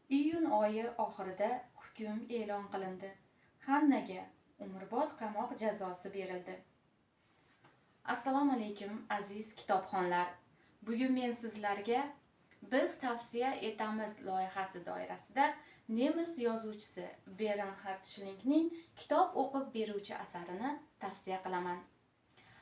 Iyun oyi oxirida hukm e'lon qilindi. Hannaga umrbod qamoq jazosi berildi. Assalomu alaykum aziz kitobxonlar. Bugun men sizlarga Biz tavsiya etamiz loyihasi doirasida nemis yozuvchisi Bernhard Schlingning kitob o'qib beruvchi asarini tavsiya qilaman.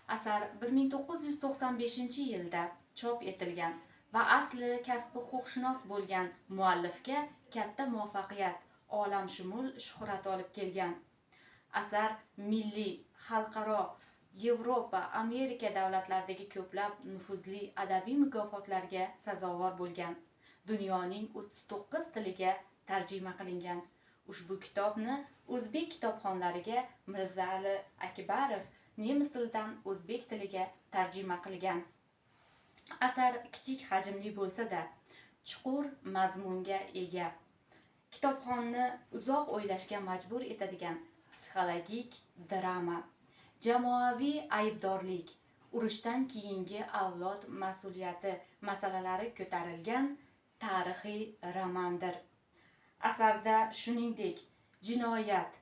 Asar 1995-yilda chop etilgan va asli kasbi huquqshunos bo'lgan muallifga katta muvaffaqiyat, olamshumul shuhrat olib kelgan. Asar milliy, xalqaro, Yevropa, Amerika davlatlaridagi ko'plab nufuzli adabiy mukofotlarga sazovor bo'lgan. Dunyoning 39 tiliga tarjima qilingan. Ushbu kitobni o'zbek kitobxonlariga Mirzali Akbarov nemis tilidan o'zbek tiliga tarjima qilgan. Asar kichik hajmli bo'lsa-da, chuqur mazmunga ega. Kitobxonni uzoq o'ylashga majbur etadigan psixologik drama, jamoaviy aybdorlik, urushdan keyingi avlod mas'uliyati masalalari ko'tarilgan tarixiy romandir. Asarda shuningdek, jinoyat,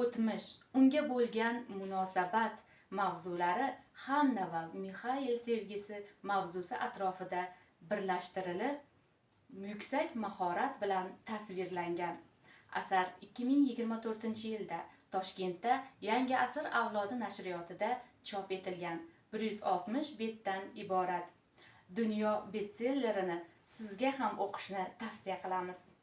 o'tmish, unga bo'lgan munosabat mavzulari Hanna va Mixail sevgisi mavzusi atrofida birlashtirilib, yuksak mahorat bilan tasvirlangan. Asar 2024-yilda Toshkentda Yangi asr avlodi nashriyotida chop etilgan. 160 betdan iborat. Dunyo bestsellerini sizga ham o'qishni tavsiya qilamiz.